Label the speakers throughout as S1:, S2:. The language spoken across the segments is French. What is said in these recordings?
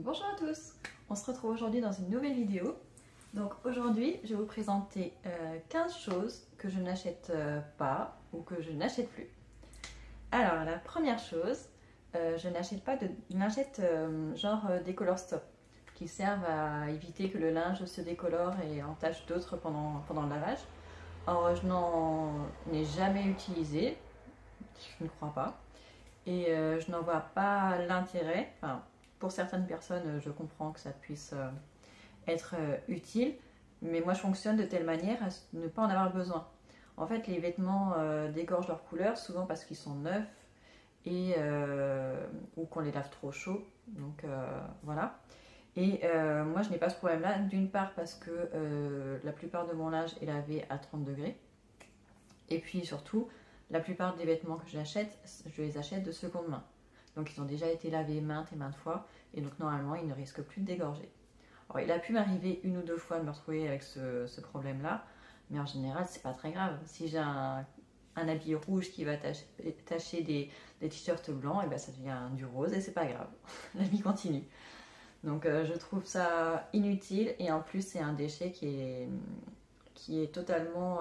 S1: Bonjour à tous, on se retrouve aujourd'hui dans une nouvelle vidéo. Donc aujourd'hui je vais vous présenter 15 choses que je n'achète pas ou que je n'achète plus. Alors la première chose, je n'achète pas de lingettes décolore stop qui servent à éviter que le linge se décolore et entache d'autres pendant le lavage. Alors je n'en ai jamais utilisé, je ne crois pas, et je n'en vois pas l'intérêt. Enfin, pour certaines personnes, je comprends que ça puisse être utile, mais moi je fonctionne de telle manière à ne pas en avoir besoin. En fait, les vêtements dégorgent leur couleur, souvent parce qu'ils sont neufs et ou qu'on les lave trop chaud. Donc voilà. Et moi je n'ai pas ce problème-là, d'une part parce que la plupart de mon linge est lavé à 30 degrés, et puis surtout, la plupart des vêtements que j'achète, je les achète de seconde main. Donc ils ont déjà été lavés maintes et maintes fois, et donc normalement ils ne risquent plus de dégorger. Alors il a pu m'arriver une ou deux fois de me retrouver avec ce problème-là, mais en général c'est pas très grave. Si j'ai un habit rouge qui va tacher des t-shirts blancs, et ben ça devient du rose et c'est pas grave. La vie continue. Donc je trouve ça inutile, et en plus c'est un déchet qui est totalement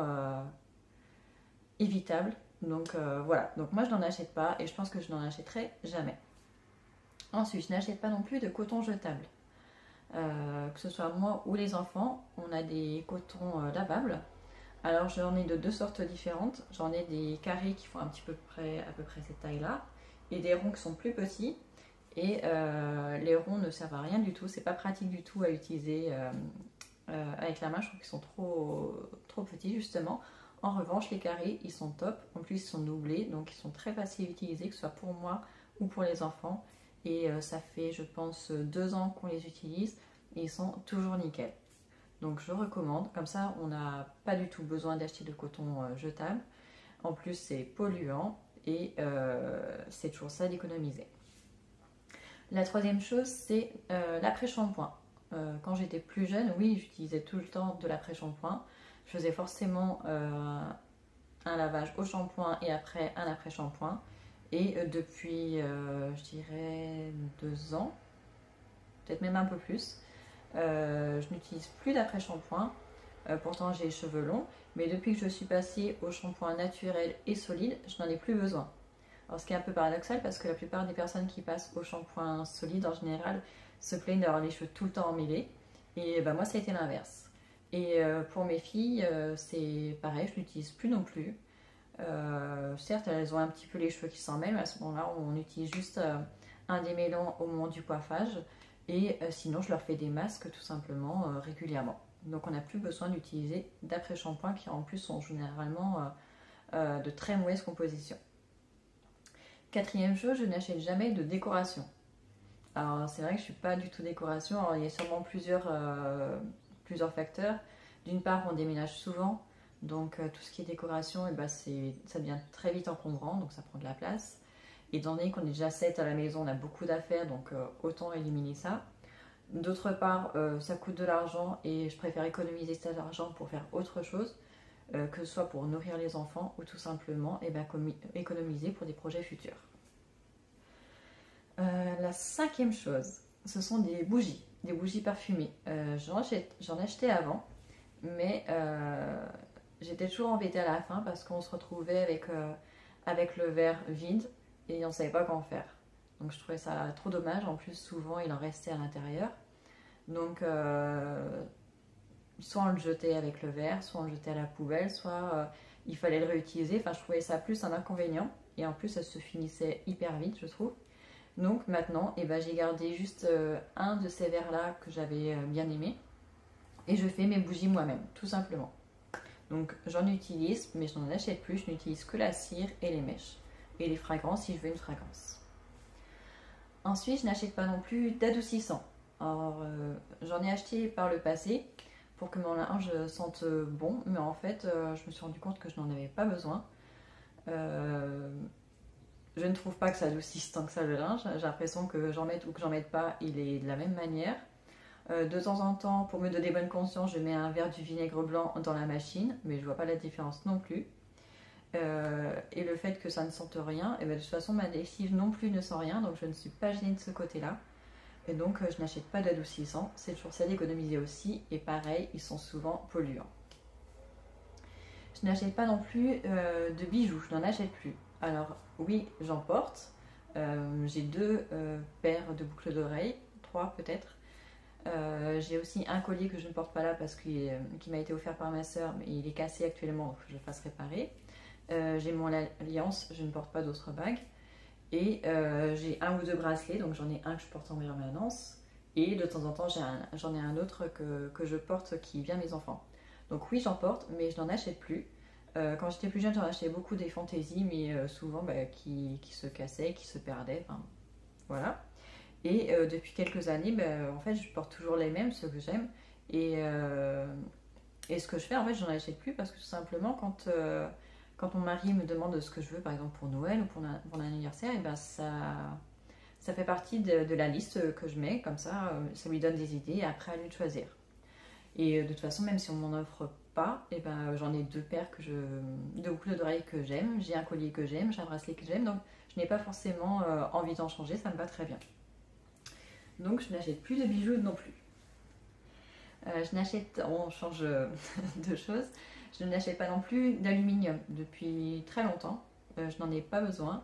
S1: évitable. Donc voilà, donc moi je n'en achète pas et je pense que je n'en achèterai jamais. Ensuite, je n'achète pas non plus de coton jetable. Que ce soit moi ou les enfants, on a des cotons lavables. Alors j'en ai de deux sortes différentes. J'en ai des carrés qui font à peu près cette taille-là, et des ronds qui sont plus petits. Et les ronds ne servent à rien du tout, c'est pas pratique du tout à utiliser avec la main, je trouve qu'ils sont trop petits justement. En revanche, les carrés, ils sont top. En plus, ils sont doublés, donc ils sont très faciles à utiliser, que ce soit pour moi ou pour les enfants. Et ça fait, je pense, 2 ans qu'on les utilise et ils sont toujours nickel. Donc je recommande. Comme ça, on n'a pas du tout besoin d'acheter de coton jetable. En plus, c'est polluant et c'est toujours ça d'économiser. La troisième chose, c'est l'après-shampoing. Quand j'étais plus jeune, oui, j'utilisais tout le temps de l'après-shampoing. Je faisais forcément un lavage au shampoing et après un après-shampoing. Et depuis, je dirais, 2 ans, peut-être même un peu plus, je n'utilise plus d'après-shampoing. Pourtant, j'ai les cheveux longs, mais depuis que je suis passée au shampoing naturel et solide, je n'en ai plus besoin. Alors, ce qui est un peu paradoxal, parce que la plupart des personnes qui passent au shampoing solide, en général, se plaignent d'avoir les cheveux tout le temps emmêlés. Et moi, ça a été l'inverse. Et pour mes filles, c'est pareil, je n'utilise plus non plus. Certes, elles ont un petit peu les cheveux qui s'en mêlent, mais à ce moment-là, on utilise juste un démêlant au moment du coiffage. Et sinon, je leur fais des masques tout simplement régulièrement. Donc, on n'a plus besoin d'utiliser d'après-shampoing qui en plus sont généralement de très mauvaise composition. Quatrième chose, je n'achète jamais de décoration. Alors, c'est vrai que je ne suis pas du tout décoration. Alors, il y a sûrement plusieurs facteurs. D'une part, on déménage souvent, donc tout ce qui est décoration, ça devient très vite encombrant, donc ça prend de la place. Et étant donné qu'on est déjà 7 à la maison, on a beaucoup d'affaires, donc autant éliminer ça. D'autre part, ça coûte de l'argent et je préfère économiser cet argent pour faire autre chose, que ce soit pour nourrir les enfants ou tout simplement économiser pour des projets futurs. La cinquième chose, ce sont des bougies parfumées. J'en achetais avant, mais j'étais toujours embêtée à la fin parce qu'on se retrouvait avec le verre vide et on ne savait pas quoi en faire. Donc je trouvais ça trop dommage. En plus, souvent, il en restait à l'intérieur. Donc, soit on le jetait avec le verre, soit on le jetait à la poubelle, soit il fallait le réutiliser. Enfin, je trouvais ça plus un inconvénient. Et en plus, ça se finissait hyper vite, je trouve. Donc maintenant, j'ai gardé juste un de ces verres-là que j'avais bien aimé. Et je fais mes bougies moi-même, tout simplement. Donc j'en utilise, mais je n'en achète plus. Je n'utilise que la cire et les mèches. Et les fragrances si je veux une fragrance. Ensuite, je n'achète pas non plus d'adoucissant. Alors, j'en ai acheté par le passé pour que mon linge sente bon. Mais en fait, je me suis rendu compte que je n'en avais pas besoin. Je ne trouve pas que ça adoucisse tant que ça le linge. J'ai l'impression que j'en mette ou que j'en mette pas, il est de la même manière. De temps en temps, pour me donner bonne conscience, je mets un verre du vinaigre blanc dans la machine, mais je vois pas la différence non plus. Et le fait que ça ne sente rien, de toute façon ma lessive non plus ne sent rien, donc je ne suis pas gênée de ce côté-là. Et donc je n'achète pas d'adoucissants, c'est toujours ça d'économiser aussi, et pareil, ils sont souvent polluants. Je n'achète pas non plus de bijoux, je n'en achète plus. Alors oui, j'en porte. J'ai 2 paires de boucles d'oreilles, 3 peut-être. J'ai aussi un collier que je ne porte pas là parce qu'il m'a été offert par ma soeur, mais il est cassé actuellement, donc je le fasse réparer. J'ai mon alliance, je ne porte pas d'autres bagues. Et j'ai 1 ou 2 bracelets, donc j'en ai un que je porte en permanence. Et de temps en temps, j'en ai un autre que je porte qui vient mes enfants. Donc oui, j'en porte, mais je n'en achète plus. Quand j'étais plus jeune, j'en achetais beaucoup des fantaisies, mais souvent qui se cassaient, qui se perdaient. Enfin, voilà. Et depuis quelques années, en fait, je porte toujours les mêmes, ceux que j'aime. Et ce que je fais, en fait, j'en achète plus parce que tout simplement, quand mon mari me demande ce que je veux, par exemple pour Noël ou pour l'anniversaire, et ben ça fait partie de la liste que je mets. Comme ça lui donne des idées et après à lui de choisir. Et de toute façon, même si on m'en offre pas, et ben j'en ai 2 paires de boucles d'oreilles que j'aime, j'ai un collier que j'aime, j'ai un bracelet que j'aime, donc je n'ai pas forcément envie d'en changer, ça me va très bien. Donc je n'achète plus de bijoux non plus. On change de choses, je n'achète pas non plus d'aluminium depuis très longtemps, je n'en ai pas besoin.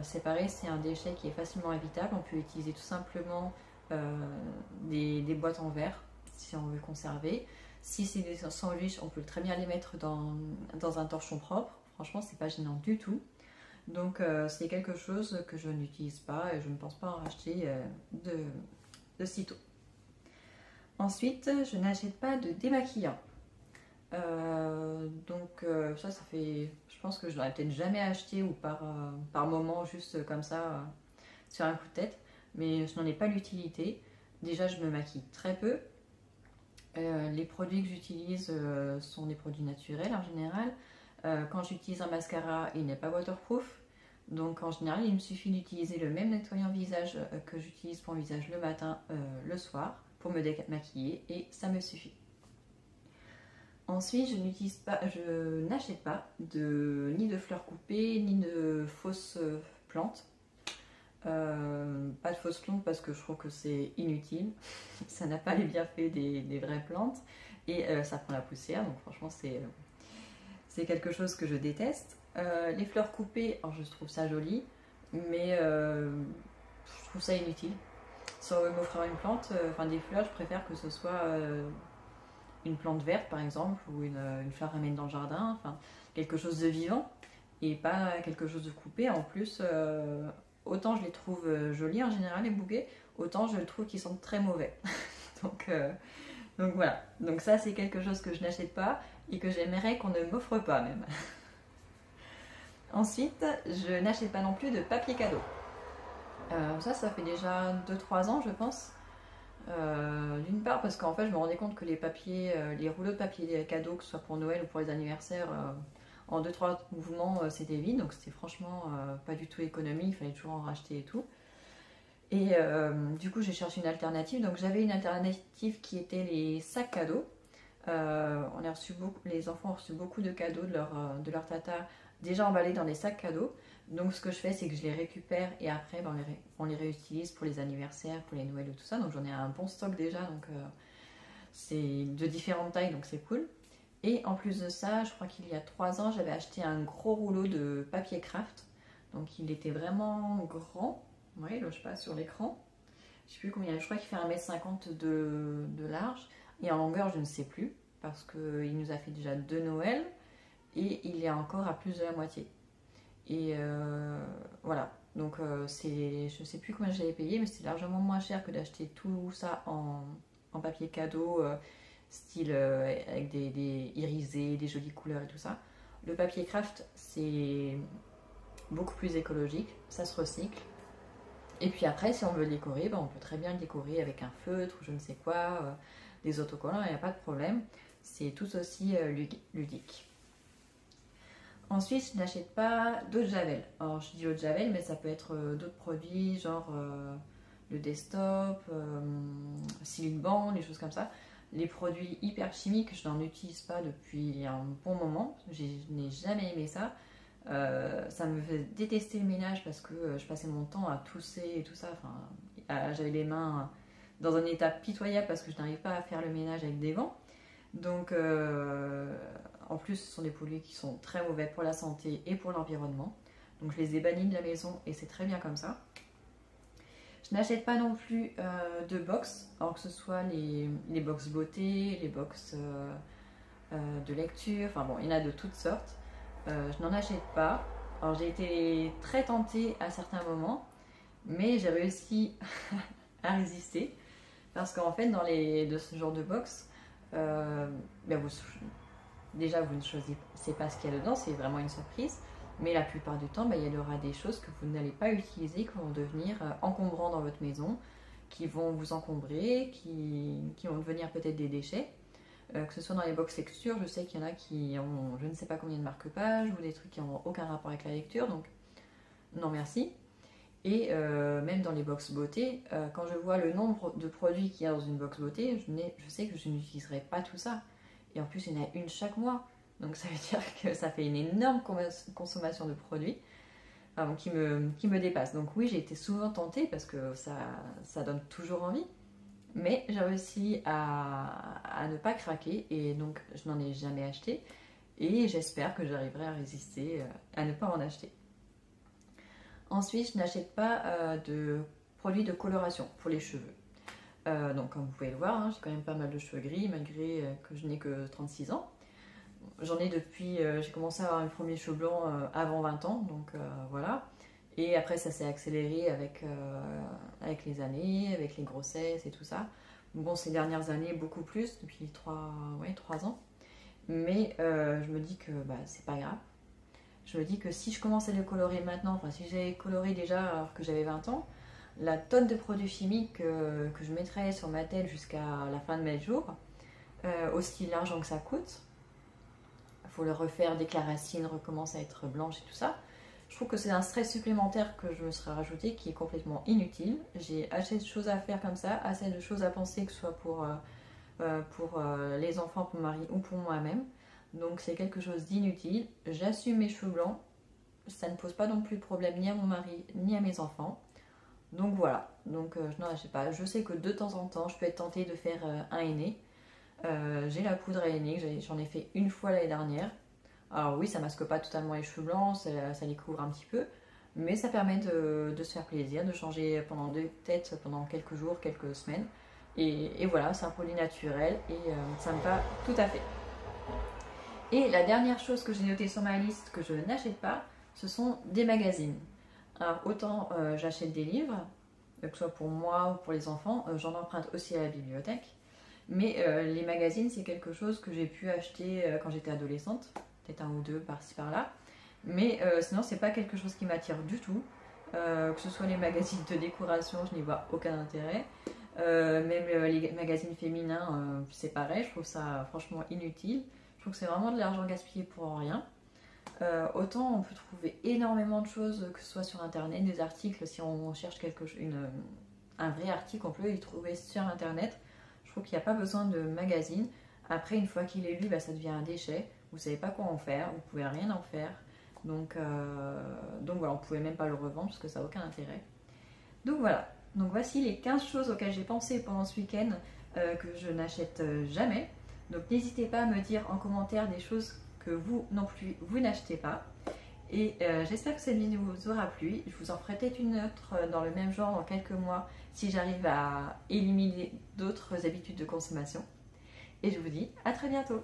S1: C'est pareil, c'est un déchet qui est facilement évitable, on peut utiliser tout simplement des boîtes en verre si on veut conserver. Si c'est des sandwichs, on peut très bien les mettre dans un torchon propre, franchement c'est pas gênant du tout. Donc c'est quelque chose que je n'utilise pas et je ne pense pas en racheter de sitôt. Ensuite, je n'achète pas de démaquillant. Ça fait, je pense que je n'aurais peut-être jamais acheté ou par moment juste comme ça sur un coup de tête, mais je n'en ai pas l'utilité. Déjà, je me maquille très peu. Les produits que j'utilise sont des produits naturels en général. Quand j'utilise un mascara, il n'est pas waterproof. Donc en général, il me suffit d'utiliser le même nettoyant visage que j'utilise pour mon visage le matin, le soir, pour me démaquiller et ça me suffit. Ensuite, je n'achète pas ni de fleurs coupées, ni de fausses plantes. Pas de fausses plantes parce que je trouve que c'est inutile. Ça n'a pas les bienfaits des vraies plantes et ça prend la poussière. Donc franchement, c'est quelque chose que je déteste. Les fleurs coupées, alors je trouve ça joli, mais je trouve ça inutile. Si on veut m'offrir une plante, des fleurs, je préfère que ce soit une plante verte par exemple, ou une fleur à mettre dans le jardin, quelque chose de vivant, et pas quelque chose de coupé. En plus, autant je les trouve jolis en général, les bouquets, autant je trouve qu'ils sont très mauvais. donc voilà, donc ça c'est quelque chose que je n'achète pas, et que j'aimerais qu'on ne m'offre pas même. Ensuite, je n'achète pas non plus de papier cadeau. Ça fait déjà 2-3 ans, je pense. D'une part parce qu'en fait, je me rendais compte que les rouleaux de papier cadeau, que ce soit pour Noël ou pour les anniversaires, en 2-3 mouvements, c'était vide. Donc c'était franchement pas du tout économie, il fallait toujours en racheter et tout. Et du coup, j'ai cherché une alternative. Donc j'avais une alternative qui était les sacs cadeaux. Les enfants ont reçu beaucoup de cadeaux de leur tata déjà emballés dans des sacs cadeaux. Donc ce que je fais, c'est que je les récupère et après on les réutilise pour les anniversaires, pour les Noëls ou tout ça. Donc j'en ai un bon stock déjà, donc c'est de différentes tailles, donc c'est cool. Et en plus de ça, je crois qu'il y a 3 ans, j'avais acheté un gros rouleau de papier craft. Donc il était vraiment grand. Oui, là je passe sur l'écran. Je sais plus combien, je crois qu'il fait 1,50 m de large. Et en longueur, je ne sais plus, parce qu'il nous a fait déjà 2 Noëls, et il est encore à plus de la moitié. Et voilà, donc je ne sais plus combien j'avais payé, mais c'est largement moins cher que d'acheter tout ça en papier cadeau, style avec des irisés, des jolies couleurs et tout ça. Le papier craft, c'est beaucoup plus écologique, ça se recycle. Et puis après, si on veut le décorer, on peut très bien le décorer avec un feutre ou je ne sais quoi, des autocollants, il n'y a pas de problème. C'est tout aussi ludique. Ensuite, je n'achète pas d'eau de Javel. Alors, je dis eau de Javel, mais ça peut être d'autres produits, genre le desktop, Silkban, des choses comme ça. Les produits hyper chimiques, je n'en utilise pas depuis un bon moment. Je n'ai jamais aimé ça. Ça me fait détester le ménage parce que je passais mon temps à tousser et tout ça. j'avais les mains dans un état pitoyable parce que je n'arrive pas à faire le ménage avec des gants. Donc en plus ce sont des produits qui sont très mauvais pour la santé et pour l'environnement. Donc je les ai bannis de la maison et c'est très bien comme ça. Je n'achète pas non plus de box, alors que ce soit les box beauté, les box de lecture, enfin bon, il y en a de toutes sortes. Je n'en achète pas. Alors j'ai été très tentée à certains moments, mais j'ai réussi à résister parce qu'en fait dans de ce genre de box, déjà vous ne choisissez pas ce qu'il y a dedans, c'est vraiment une surprise. Mais la plupart du temps, il y aura des choses que vous n'allez pas utiliser, qui vont devenir encombrants dans votre maison, qui vont vous encombrer, qui vont devenir peut-être des déchets. Que ce soit dans les box lecture, je sais qu'il y en a qui ont je ne sais pas combien de marque-pages ou des trucs qui n'ont aucun rapport avec la lecture, donc non merci. Et même dans les box beauté, quand je vois le nombre de produits qu'il y a dans une box beauté, je sais que je n'utiliserai pas tout ça. Et en plus, il y en a une chaque mois. Donc ça veut dire que ça fait une énorme consommation de produits qui me dépasse. Donc oui, j'ai été souvent tentée parce que ça donne toujours envie. Mais j'ai réussi à ne pas craquer et donc je n'en ai jamais acheté. Et j'espère que j'arriverai à résister à ne pas en acheter. Ensuite, je n'achète pas de produits de coloration pour les cheveux. Donc comme vous pouvez le voir, j'ai quand même pas mal de cheveux gris malgré que je n'ai que 36 ans. J'en ai depuis, j'ai commencé à avoir mes premiers cheveux blancs avant 20 ans, donc voilà. Et après ça s'est accéléré avec les années, avec les grossesses et tout ça. Bon, ces dernières années, beaucoup plus, depuis 3 ans. Mais je me dis que c'est pas grave. Je me dis que si je commence à les colorer maintenant, enfin si j'avais coloré déjà alors que j'avais 20 ans, la tonne de produits chimiques que je mettrais sur ma tête jusqu'à la fin de mes jours, aussi l'argent que ça coûte, il faut le refaire dès que la racine recommence à être blanche et tout ça. Je trouve que c'est un stress supplémentaire que je me serais rajouté qui est complètement inutile. J'ai assez de choses à faire comme ça, assez de choses à penser que ce soit pour les enfants, pour mon mari ou pour moi-même. Donc c'est quelque chose d'inutile. J'assume mes cheveux blancs. Ça ne pose pas non plus de problème ni à mon mari ni à mes enfants. Donc voilà. Donc je n'en achète pas. Je sais que de temps en temps, je peux être tentée de faire un henné. J'ai la poudre à henné, j'en ai fait une fois l'année dernière. Alors oui, ça masque pas totalement les cheveux blancs, ça les couvre un petit peu. Mais ça permet de se faire plaisir, de changer pendant deux têtes pendant quelques jours, quelques semaines. Et voilà, c'est un produit naturel et ça me va tout à fait. Et la dernière chose que j'ai notée sur ma liste que je n'achète pas, ce sont des magazines. Alors autant j'achète des livres, que ce soit pour moi ou pour les enfants, j'en emprunte aussi à la bibliothèque. Mais les magazines, c'est quelque chose que j'ai pu acheter quand j'étais adolescente, peut-être un ou deux par-ci par-là. Mais sinon, c'est pas quelque chose qui m'attire du tout. Que ce soit les magazines de décoration, je n'y vois aucun intérêt. Même les magazines féminins, c'est pareil, je trouve ça franchement inutile. Je trouve que c'est vraiment de l'argent gaspillé pour rien. Autant on peut trouver énormément de choses, que ce soit sur internet, des articles, si on cherche un vrai article, on peut y trouver sur internet. Je trouve qu'il n'y a pas besoin de magazine. Après, une fois qu'il est lu, ça devient un déchet. Vous ne savez pas quoi en faire, vous ne pouvez rien en faire. Donc voilà, on ne pouvait même pas le revendre parce que ça n'a aucun intérêt. Donc voilà, donc voici les 15 choses auxquelles j'ai pensé pendant ce week-end que je n'achète jamais. Donc n'hésitez pas à me dire en commentaire des choses que vous non plus, vous n'achetez pas. Et j'espère que cette vidéo vous aura plu. Je vous en ferai peut-être une autre dans le même genre dans quelques mois si j'arrive à éliminer d'autres habitudes de consommation. Et je vous dis à très bientôt.